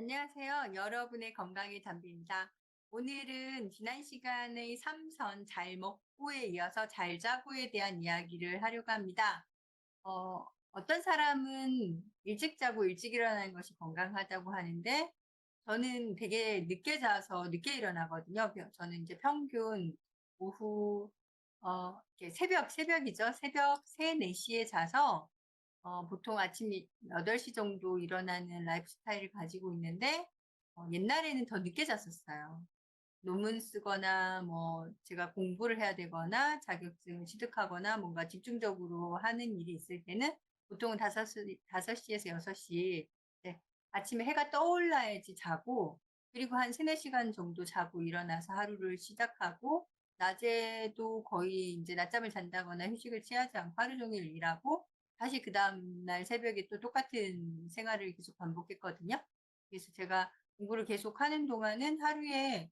안녕하세요. 여러분의 건강의 담비입니다. 오늘은 지난 시간의 삼선 잘 먹고에 이어서 잘 자고에 대한 이야기를 하려고 합니다. 어떤 사람은 일찍 자고 일찍 일어나는 것이 건강하다고 하는데 저는 되게 늦게 자서 늦게 일어나거든요. 저는 이제 평균 오후 이렇게 새벽이죠. 새벽 3-4시에 자서 보통 아침 8시 정도 일어나는 라이프 스타일을 가지고 있는데 옛날에는 더 늦게 잤었어요. 논문 쓰거나 뭐 제가 공부를 해야 되거나 자격증을 취득하거나 뭔가 집중적으로 하는 일이 있을 때는 보통은 5시에서 6시, 네, 아침에 해가 떠올라야지 자고, 그리고 한 3-4시간 정도 자고 일어나서 하루를 시작하고, 낮에도 거의 이제 낮잠을 잔다거나 휴식을 취하지 않고 하루 종일 일하고 다시 그 다음날 새벽에 또 똑같은 생활을 계속 반복했거든요. 그래서 제가 공부를 계속 하는 동안은 하루에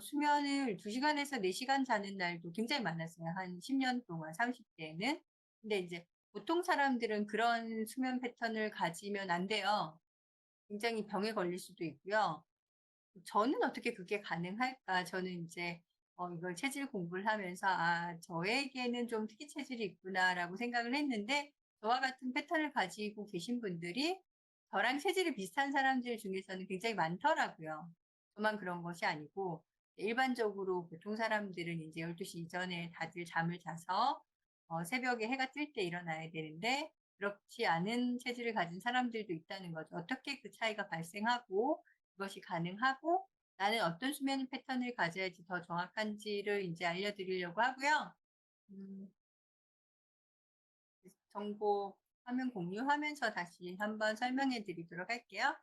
수면을 2시간에서 4시간 자는 날도 굉장히 많았어요. 한 10년 동안, 30대에는. 근데 이제 보통 사람들은 그런 수면 패턴을 가지면 안 돼요. 굉장히 병에 걸릴 수도 있고요. 저는 어떻게 그게 가능할까? 저는 이제 이걸 체질 공부를 하면서 '아 저에게는 좀 특이 체질이 있구나.'라고 생각을 했는데 저와 같은 패턴을 가지고 계신 분들이 저랑 체질이 비슷한 사람들 중에서는 굉장히 많더라고요. 저만 그런 것이 아니고 일반적으로 보통 사람들은 이제 12시 이전에 다들 잠을 자서 새벽에 해가 뜰 때 일어나야 되는데 그렇지 않은 체질을 가진 사람들도 있다는 거죠. 어떻게 그 차이가 발생하고 그것이 가능하고 나는 어떤 수면 패턴을 가져야지 더 정확한지를 이제 알려드리려고 하고요. 음, 정보 화면 공유하면서 다시 한번 설명해 드리도록 할게요.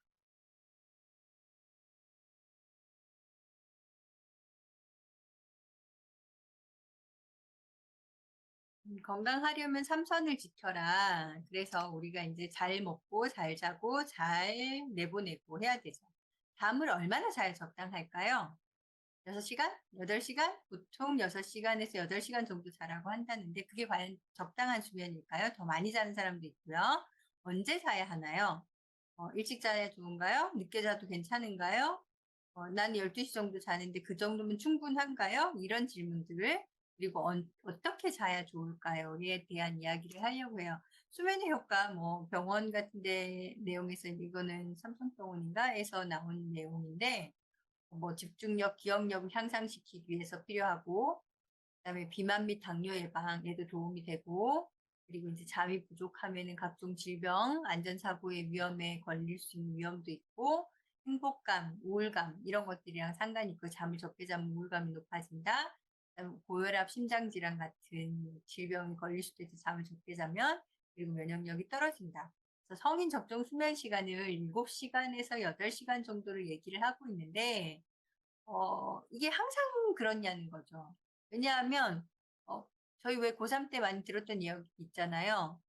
건강하려면 삼선을 지켜라. 그래서 우리가 이제 잘 먹고 잘 자고 잘 내보내고 해야 되죠. 잠을 얼마나 잘 적당할까요? 6시간? 8시간? 보통 6시간에서 8시간 정도 자라고 한다는데 그게 과연 적당한 수면일까요? 더 많이 자는 사람도 있고요. 언제 자야 하나요? 일찍 자야 좋은가요? 늦게 자도 괜찮은가요? 난 12시 정도 자는데 그 정도면 충분한가요? 이런 질문들, 그리고 어떻게 자야 좋을까요?에 대한 이야기를 하려고 해요. 수면의 효과, 뭐 병원 같은 데 내용에서 이거는 삼성병원인가에서 나온 내용인데 뭐 집중력, 기억력을 향상시키기 위해서 필요하고, 그다음에 비만 및 당뇨 예방에도 도움이 되고, 그리고 이제 잠이 부족하면은 각종 질병, 안전사고의 위험에 걸릴 수 있는 위험도 있고, 행복감, 우울감 이런 것들이랑 상관이 있고 잠을 적게 자면 우울감이 높아진다. 그다음에 고혈압, 심장질환 같은 질병에 걸릴 수도 있어 잠을 적게 자면. 그리고 면역력이 떨어진다. 그래서 성인 적정 수면 시간을 7시간에서 8시간 정도를 얘기를 하고 있는데 이게 항상 그렇냐는 거죠. 왜냐하면 어 저희 왜 고3 때 많이 들었던 이야기 있잖아요.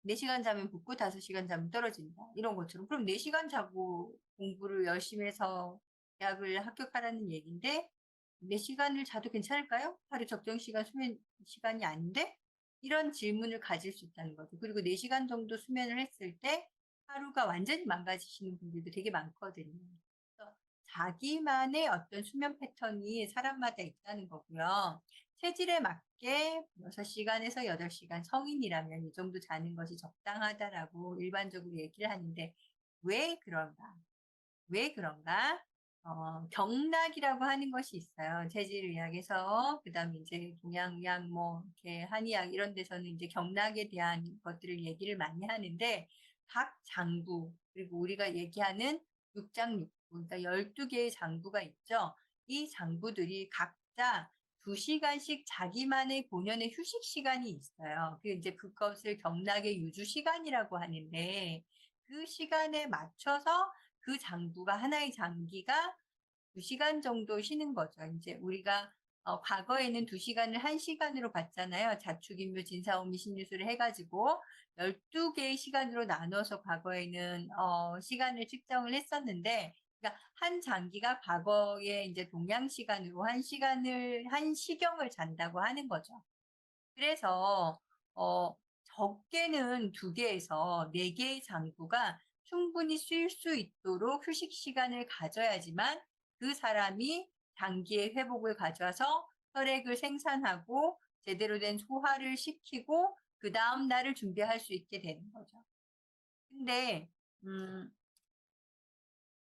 4시간 자면 붓고 5시간 자면 떨어진다. 이런 것처럼. 그럼 4시간 자고 공부를 열심히 해서 대학을 합격하라는 얘기인데 4시간을 자도 괜찮을까요? 하루 적정 시간 수면 시간이 아닌데? 이런 질문을 가질 수 있다는 거죠. 그리고 4시간 정도 수면을 했을 때 하루가 완전히 망가지시는 분들도 되게 많거든요. 그래서 자기만의 어떤 수면 패턴이 사람마다 있다는 거고요. 체질에 맞게 6시간에서 8시간, 성인이라면 이 정도 자는 것이 적당하다라고 일반적으로 얘기를 하는데 왜 그런가? 왜 그런가? 경락이라고 하는 것이 있어요. 체질의학에서. 그다음에 이제 동양의학, 뭐 이렇게 한의학 이런 데서는 이제 경락에 대한 것들을 얘기를 많이 하는데 각 장부, 그리고 우리가 얘기하는 육장육부, 그러니까 12개의 장부가 있죠. 이 장부들이 각자 2시간씩 자기만의 본연의 휴식 시간이 있어요. 그 이제 그것을 경락의 유주 시간이라고 하는데 그 시간에 맞춰서 그 장부가 하나의 장기가 2시간 정도 쉬는 거죠. 이제 우리가 과거에는 2시간을 1시간으로 봤잖아요. 자축인묘 진사오미 신유술을 해가지고 12개의 시간으로 나눠서 과거에는 시간을 측정을 했었는데, 그러니까 한 장기가 과거에 이제 동양 시간으로 한 시경을 잔다고 하는 거죠. 그래서 어 적게는 2개에서 4개의 장구가 충분히 쉴 수 있도록 휴식 시간을 가져야지만 그 사람이 장기의 회복을 가져와서 혈액을 생산하고 제대로 된 소화를 시키고 그다음 날을 준비할 수 있게 되는 거죠. 근데 음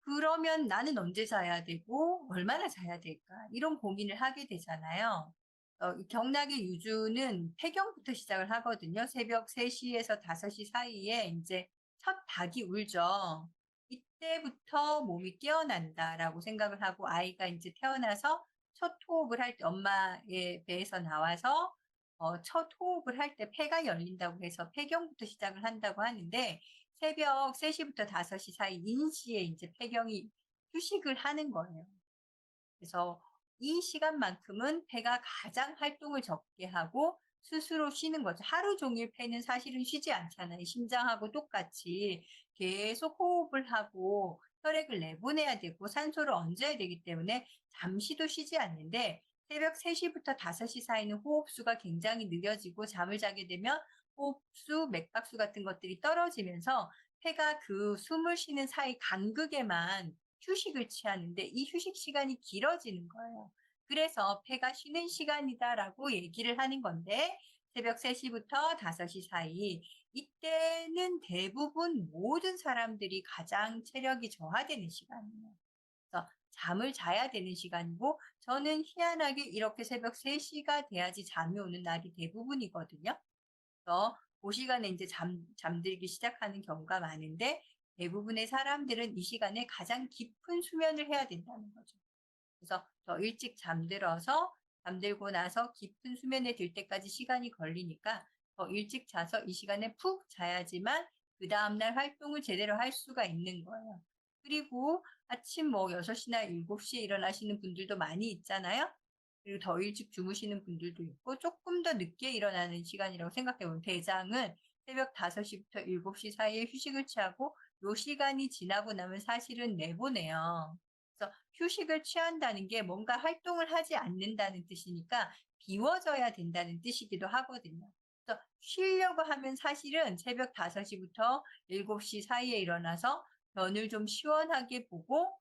그러면 '나는 언제 자야 되고 얼마나 자야 될까?' 이런 고민을 하게 되잖아요. 이 경락의 유주는 폐경부터 시작을 하거든요. 새벽 3 시에서 5시 사이에 인제 첫 닭이 울죠. '이때부터 몸이 깨어난다.'라고 생각을 하고 아이가 인제 태어나서 첫 호흡을 할 때 엄마의 배에서 나와서 첫 호흡을 할 때 폐가 열린다고 해서 폐경부터 시작을 한다고 하는데 새벽 3 시부터 5시 사이 인시에 인제 폐경이 휴식을 하는 거예요. 그래서 이 시간만큼은 폐가 가장 활동을 적게 하고 스스로 쉬는 거죠. 하루 종일 폐는 사실은 쉬지 않잖아요. 심장하고 똑같이 계속 호흡을 하고 혈액을 내보내야 되고 산소를 얹어야 되기 때문에 잠시도 쉬지 않는데 새벽 3 시부터 5시 사이는 호흡수가 굉장히 느려지고 잠을 자게 되면 호흡수, 맥박수 같은 것들이 떨어지면서 폐가 그 숨을 쉬는 사이 간극에만 휴식을 취하는데 이 휴식 시간이 길어지는 거예요. 그래서 "폐가 쉬는 시간이다."라고 얘기를 하는 건데 새벽 3 시부터 5시 사이 이때는 대부분 모든 사람들이 가장 체력이 저하되는 시간이에요. 그래서 잠을 자야 되는 시간이고 저는 희한하게 이렇게 새벽 3 시가 돼야지 잠이 오는 날이 대부분이거든요. 그래서 그 시간에 인제 잠들기 시작하는 경우가 많은데 대부분의 사람들은 이 시간에 가장 깊은 수면을 해야 된다는 거죠. 그래서 더 일찍 잠들어서 잠들고 나서 깊은 수면에 들 때까지 시간이 걸리니까 더 일찍 자서 이 시간에 푹 자야지만 그다음 날 활동을 제대로 할 수가 있는 거예요. 그리고 아침 뭐 6 시나 7 시에 일어나시는 분들도 많이 있잖아요. 그리고 더 일찍 주무시는 분들도 있고 조금 더 늦게 일어나는 시간이라고 생각해 보면 대장은 새벽 5 시부터 7시 사이에 휴식을 취하고 요 시간이 지나고 나면 사실은 내보내요. 그래서 휴식을 취한다는 게 뭔가 활동을 하지 않는다는 뜻이니까 비워져야 된다는 뜻이기도 하거든요. 그래서 쉬려고 하면 사실은 새벽 5 시부터 7시 사이에 일어나서 변을 좀 시원하게 보고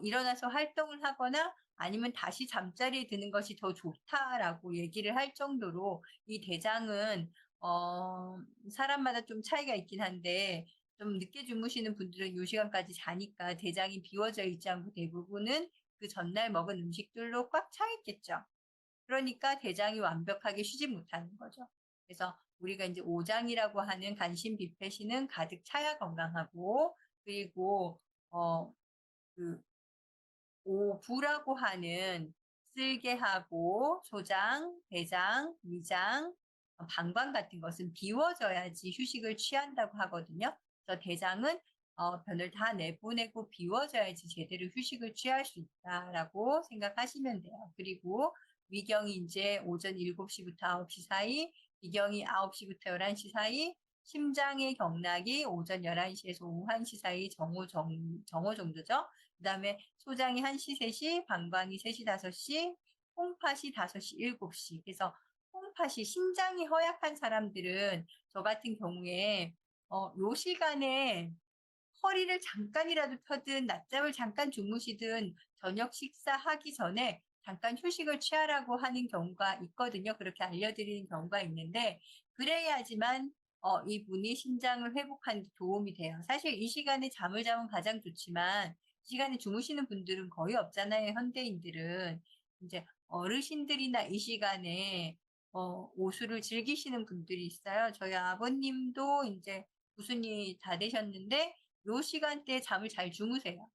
일어나서 활동을 하거나 아니면 "다시 잠자리에 드는 것이 더 좋다."라고 얘기를 할 정도로 이 대장은 어 사람마다 좀 차이가 있긴 한데 좀 늦게 주무시는 분들은 요 시간까지 자니까 대장이 비워져 있지 않고 대부분은 그 전날 먹은 음식들로 꽉 차 있겠죠. 그러니까 대장이 완벽하게 쉬지 못하는 거죠. 그래서 우리가 인제 오장이라고 하는 간신 비폐시는 가득 차야 건강하고 그리고 어그 오부라고 하는 쓸개하고 소장, 대장, 위장, 방광 같은 것은 비워져야지 휴식을 취한다고 하거든요. 그래서 대장은 변을 다 내보내고 비워져야지 제대로 휴식을 취할 수 있다라고 생각하시면 돼요. 그리고 위경이 인제 오전 7 시부터 9시 사이, 비경이 9 시부터 11시 사이, 심장의 경락이 오전 11 시에서 오후 1시 사이 정오 정도죠. 그다음에 소장이 1 시, 3 시, 방광이 3 시, 5 시, 콩팥이 5 시, 7 시. 그래서 콩팥이 신장이 허약한 사람들은 저 같은 경우에 요 시간에 허리를 잠깐이라도 펴든 낮잠을 잠깐 주무시든 저녁 식사하기 전에 잠깐 휴식을 취하라고 하는 경우가 있거든요. 그렇게 알려드리는 경우가 있는데 그래야지만 이분이 신장을 회복하는 데 도움이 돼요. 사실 이 시간에 잠을 자면 가장 좋지만 이 시간에 주무시는 분들은 거의 없잖아요, 현대인들은. 인제 어르신들이나 이 시간에 오술을 즐기시는 분들이 있어요. 저희 아버님도 인제 구순이 다 되셨는데 요 시간대에 잠을 잘 주무세요.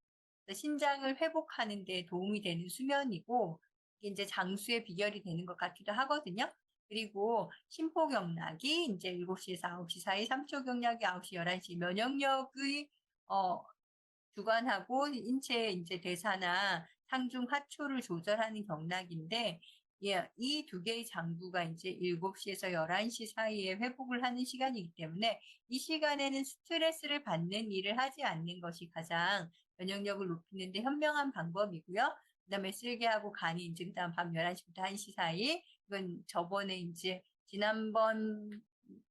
그래서 신장을 회복하는 데 도움이 되는 수면이고 이게 인제 장수의 비결이 되는 것 같기도 하거든요. 그리고 심포경락이 인제 7 시에서 9시 사이, 삼초경락이 9 시, 11시 면역력의 어 주관하고 인체의 인제 대사나 상중 하초를 조절하는 경락인데 예 이 두 개의 장부가 인제 7 시에서 11시 사이에 회복을 하는 시간이기 때문에 이 시간에는 스트레스를 받는 일을 하지 않는 것이 가장 면역력을 높이는 데 현명한 방법이고요. 그다음에 쓸개하고 간이 인제 그다음 밤 11 시부터 1시 사이 이건 저번에 인제 지난번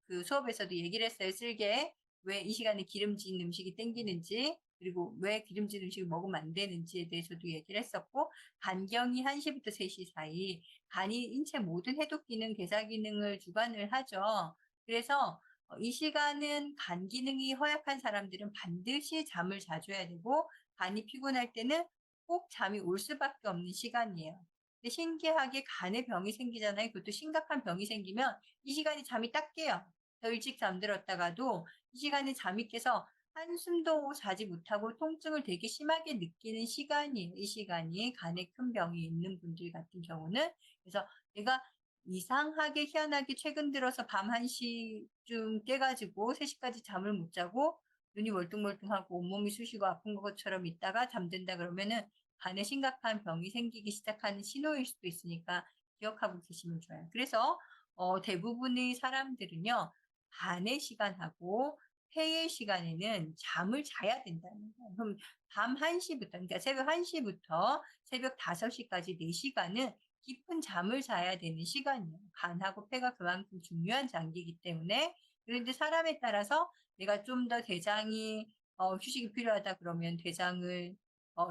그 수업에서도 얘기를 했어요. 쓸개 왜 이 시간에 기름진 음식이 땡기는지, 그리고 왜 기름진 음식을 먹으면 안 되는지에 대해서도 얘기를 했었고, 간경이 1시부터 3시 사이, 간이 인체 모든 해독 기능, 대사 기능을 주관을 하죠. 그래서 이 시간은 간 기능이 허약한 사람들은 반드시 잠을 자줘야 되고, 간이 피곤할 때는 꼭 잠이 올 수밖에 없는 시간이에요. 근데 신기하게 간에 병이 생기잖아요. 그것도 심각한 병이 생기면 이 시간에 잠이 딱 깨요. 더 일찍 잠들었다가도 이 시간에 잠이 깨서 한숨도 자지 못하고 통증을 되게 심하게 느끼는 시간이에요. 이 시간이 간에 큰 병이 있는 분들 같은 경우는. 그래서 내가 이상하게 희한하게 최근 들어서 밤 1시쯤 깨가지고 3시까지 잠을 못 자고 눈이 멀뚱멀뚱하고 온몸이 쑤시고 아픈 것처럼 있다가 잠든다 그러면은 간에 심각한 병이 생기기 시작하는 신호일 수도 있으니까 기억하고 계시면 좋아요. 그래서 대부분의 사람들은요, 간의 시간하고 폐의 시간에는 잠을 자야 된다는 거예요. 그럼 밤 1시부터, 그러니까 새벽 1시부터 새벽 5시까지 4시간은 깊은 잠을 자야 되는 시간이에요. 간하고 폐가 그만큼 중요한 장기이기 때문에. 그런데 사람에 따라서 내가 좀 더 대장이 휴식이 필요하다 그러면 대장을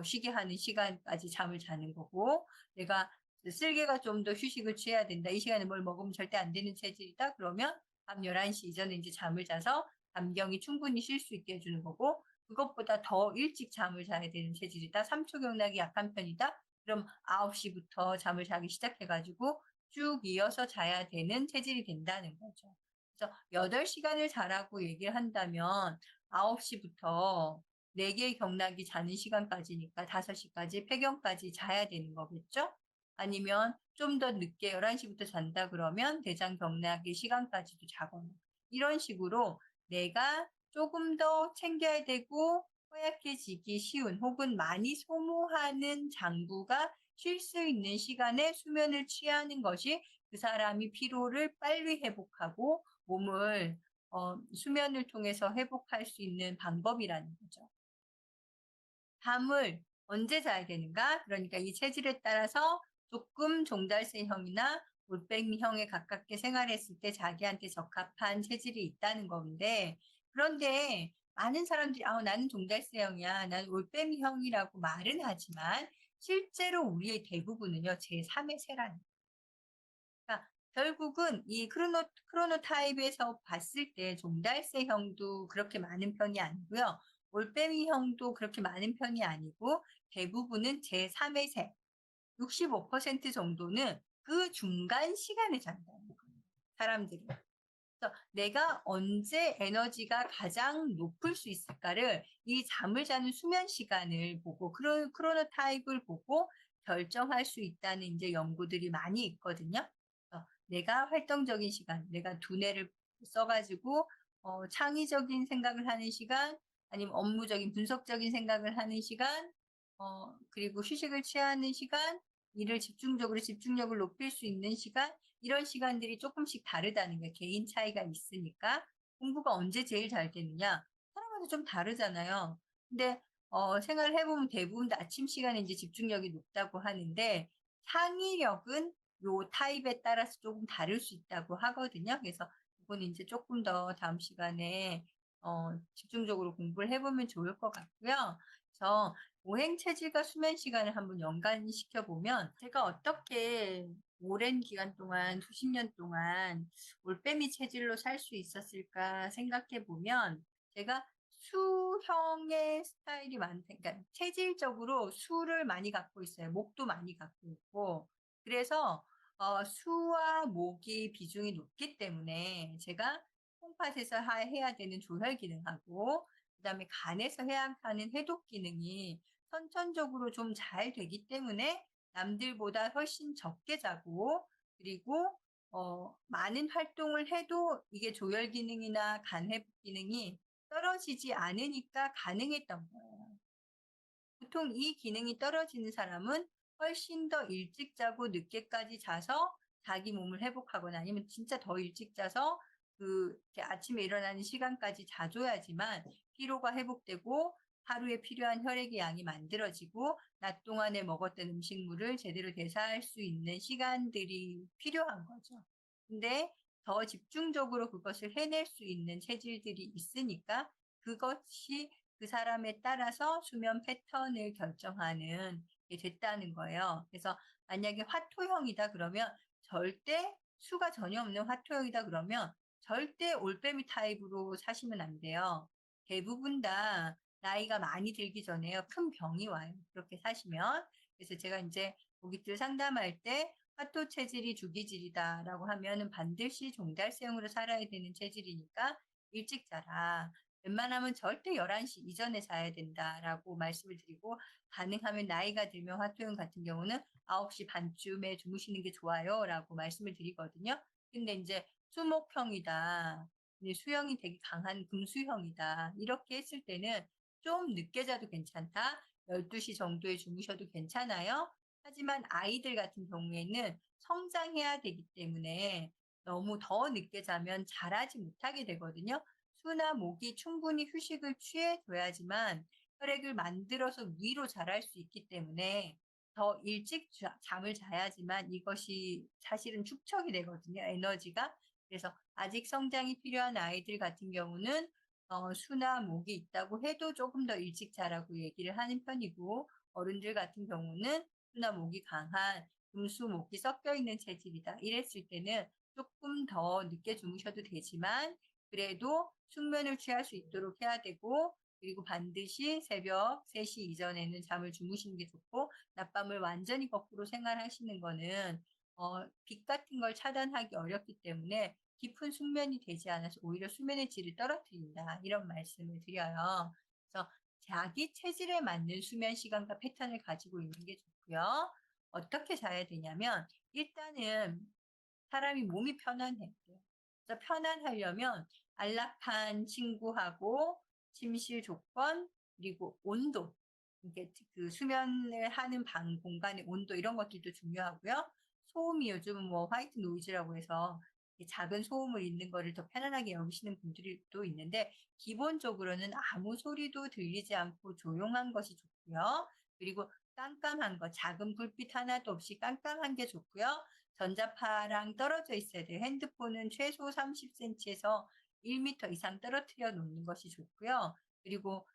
쉬게 하는 시간까지 잠을 자는 거고, 내가 쓸개가 좀 더 휴식을 취해야 된다. 이 시간에 뭘 먹으면 절대 안 되는 체질이다. 그러면 밤 11시 이전에 이제 잠을 자서 감경이 충분히 쉴 수 있게 해주는 거고, 그것보다 더 일찍 잠을 자야 되는 체질이다. 삼초경락이 약한 편이다. 그럼 9시부터 잠을 자기 시작해가지고 쭉 이어서 자야 되는 체질이 된다는 거죠. 그래서 8시간을 자라고 얘기를 한다면 9시부터 4개의 경락이 자는 시간까지니까 5시까지 폐경까지 자야 되는 거겠죠? 아니면 좀 더 늦게 11시부터 잔다 그러면 대장 경락의 시간까지도 자거나 이런 식으로 내가 조금 더 챙겨야 되고 허약해지기 쉬운 혹은 많이 소모하는 장부가 쉴 수 있는 시간에 수면을 취하는 것이 그 사람이 피로를 빨리 회복하고 몸을 수면을 통해서 회복할 수 있는 방법이라는 거죠. 잠을 언제 자야 되는가? 그러니까 이 체질에 따라서 조금 종달새형이나 올빼미형에 가깝게 생활했을 때 자기한테 적합한 체질이 있다는 건데, 그런데 많은 사람들이 나는 종달새형이야, 나는 올빼미형이라고 말은 하지만 실제로 우리의 대부분은요 제3의 세라는 그러니까 결국은 이 크로노타입에서 봤을 때 종달새형도 그렇게 많은 편이 아니고요. 올빼미형도 그렇게 많은 편이 아니고 대부분은 제3의 새, 65% 정도는 그 중간 시간에 잔다는 거예요. 사람들이. 그래서 내가 언제 에너지가 가장 높을 수 있을까를 이 잠을 자는 수면 시간을 보고 크로노타입을 보고 결정할 수 있다는 이제 연구들이 많이 있거든요. 내가 활동적인 시간, 내가 두뇌를 써가지고 창의적인 생각을 하는 시간, 아니면 업무적인 분석적인 생각을 하는 시간, 그리고 휴식을 취하는 시간, 일을 집중력을 높일 수 있는 시간, 이런 시간들이 조금씩 다르다는 거예요. 개인 차이가 있으니까. 공부가 언제 제일 잘 되느냐? 사람마다 좀 다르잖아요. 근데 생각을 해보면 대부분 다 아침 시간에 이제 집중력이 높다고 하는데 창의력은 요 타입에 따라서 조금 다를 수 있다고 하거든요. 그래서 이거는 이제 조금 더 다음 시간에 집중적으로 공부를 해보면 좋을 것 같고요. 그래서 오행 체질과 수면 시간을 한번 연관시켜 보면 제가 어떻게 오랜 기간 동안 수십 년 동안 올빼미 체질로 살 수 있었을까 생각해 보면 제가 수형의 스타일이 그러니까 체질적으로 수를 많이 갖고 있어요. 목도 많이 갖고 있고 그래서 수와 목이 비중이 높기 때문에 제가 콩팥에서 해야 되는 조혈 기능하고 그다음에 간에서 해야 하는 해독 기능이 선천적으로 좀 잘 되기 때문에 남들보다 훨씬 적게 자고 그리고 많은 활동을 해도 이게 조혈 기능이나 간 회복 기능이 떨어지지 않으니까 가능했던 거예요. 보통 이 기능이 떨어지는 사람은 훨씬 더 일찍 자고 늦게까지 자서 자기 몸을 회복하거나 아니면 진짜 더 일찍 자서 이렇게 아침에 일어나는 시간까지 자줘야지만 피로가 회복되고 하루에 필요한 혈액의 양이 만들어지고 낮 동안에 먹었던 음식물을 제대로 대사할 수 있는 시간들이 필요한 거죠. 근데 더 집중적으로 그것을 해낼 수 있는 체질들이 있으니까 그것이 그 사람에 따라서 수면 패턴을 결정하는 게 됐다는 거예요. 그래서 만약에 화토형이다 그러면 절대 수가 전혀 없는 화토형이다 그러면 절대 올빼미 타입으로 사시면 안 돼요. 대부분 다 나이가 많이 들기 전에요. 큰 병이 와요. 그렇게 사시면. 그래서 제가 이제 고객들 상담할 때 화토 체질이 주기질이다라고 하면은 반드시 종달새형으로 살아야 되는 체질이니까 일찍 자라. 웬만하면 절대 11시 이전에 자야 된다라고 말씀을 드리고 가능하면 나이가 들면 화토형 같은 경우는 9시 반쯤에 주무시는 게 좋아요라고 말씀을 드리거든요. 근데 이제 수목형이다. 수형이 되게 강한 금수형이다. 이렇게 했을 때는 좀 늦게 자도 괜찮다. 12시 정도에 주무셔도 괜찮아요. 하지만 아이들 같은 경우에는 성장해야 되기 때문에 너무 더 늦게 자면 자라지 못하게 되거든요. 수나 목이 충분히 휴식을 취해줘야지만 혈액을 만들어서 위로 자랄 수 있기 때문에 더 일찍 잠을 자야지만 이것이 사실은 축적이 되거든요. 에너지가. 그래서 아직 성장이 필요한 아이들 같은 경우는 수나 목이 있다고 해도 조금 더 일찍 자라고 얘기를 하는 편이고 어른들 같은 경우는 수나 목이 강한 금수 목이 섞여 있는 체질이다. 이랬을 때는 조금 더 늦게 주무셔도 되지만 그래도 숙면을 취할 수 있도록 해야 되고 그리고 반드시 새벽 3시 이전에는 잠을 주무시는 게 좋고 낮밤을 완전히 거꾸로 생활하시는 거는 빛 같은 걸 차단하기 어렵기 때문에 깊은 숙면이 되지 않아서 오히려 수면의 질을 떨어뜨린다. 이런 말씀을 드려요. 그래서 자기 체질에 맞는 수면 시간과 패턴을 가지고 있는 게 좋고요. 어떻게 자야 되냐면 일단은 사람이 몸이 편안해야 돼요. 그래서 편안하려면 안락한 친구하고 침실 조건 그리고 온도 이게 그 수면을 하는 방 공간의 온도 이런 것들도 중요하고요. 소음이 요즘은 뭐 화이트 노이즈라고 해서 작은 소음을 있는 거를 더 편안하게 여기시는 분들이 또 있는데 기본적으로는 아무 소리도 들리지 않고 조용한 것이 좋고요. 그리고 깜깜한 거, 작은 불빛 하나도 없이 깜깜한 게 좋고요. 전자파랑 떨어져 있어야 돼요. 핸드폰은 최소 30cm에서 1m 이상 떨어뜨려 놓는 것이 좋고요. 그리고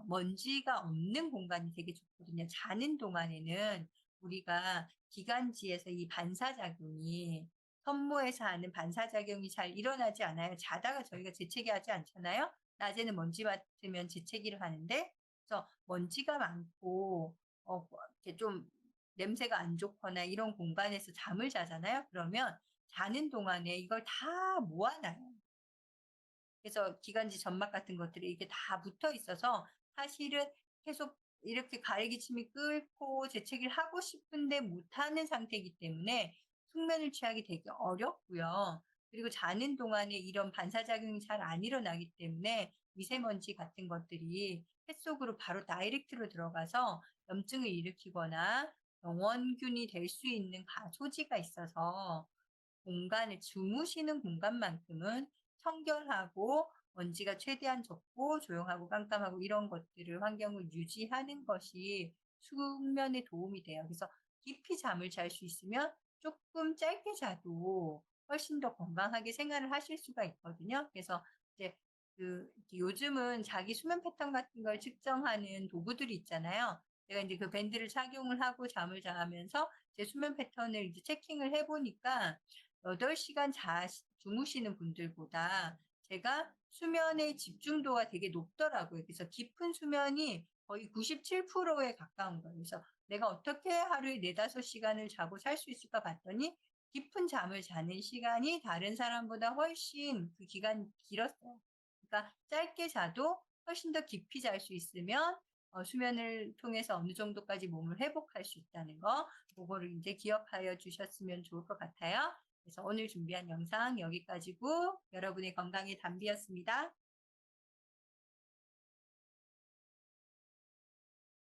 먼지가 없는 공간이 되게 좋거든요. 자는 동안에는 우리가 기관지에서 이 반사작용이 선모에서 하는 반사작용이 잘 일어나지 않아요. 자다가 저희가 재채기 하지 않잖아요. 낮에는 먼지 맡으면 재채기를 하는데 그래서 먼지가 많고 이렇게 좀 냄새가 안 좋거나 이런 공간에서 잠을 자잖아요. 그러면 자는 동안에 이걸 다 모아놔요. 그래서 기관지 점막 같은 것들이 이게 다 붙어 있어서 사실은 계속 이렇게 가래기침이 끓고 재채기를 하고 싶은데 못하는 상태이기 때문에 숙면을 취하기 되게 어렵고요. 그리고 자는 동안에 이런 반사작용이 잘 안 일어나기 때문에 미세먼지 같은 것들이 햇 속으로 바로 다이렉트로 들어가서 염증을 일으키거나 병원균이 될 수 있는 소지가 있어서 공간을 주무시는 공간만큼은 청결하고 먼지가 최대한 적고 조용하고 깜깜하고 이런 것들을 환경을 유지하는 것이 숙면에 도움이 돼요. 그래서 깊이 잠을 잘 수 있으면 조금 짧게 자도 훨씬 더 건강하게 생활을 하실 수가 있거든요. 그래서 이제 요즘은 자기 수면 패턴 같은 걸 측정하는 도구들이 있잖아요. 제가 이제 그 밴드를 착용을 하고 잠을 자면서 제 수면 패턴을 이제 체킹을 해보니까 8시간 주무시는 분들보다 제가 수면의 집중도가 되게 높더라고요. 그래서 깊은 수면이 거의 97%에 가까운 거예요. 그래서 내가 어떻게 하루에 4~5시간을 자고 살 수 있을까 봤더니 깊은 잠을 자는 시간이 다른 사람보다 훨씬 그 기간이 길었어요. 그러니까 짧게 자도 훨씬 더 깊이 잘 수 있으면 수면을 통해서 어느 정도까지 몸을 회복할 수 있다는 거, 그거를 이제 기억하여 주셨으면 좋을 것 같아요. 그래서 오늘 준비한 영상 여기까지고 여러분의 건강에 담비였습니다.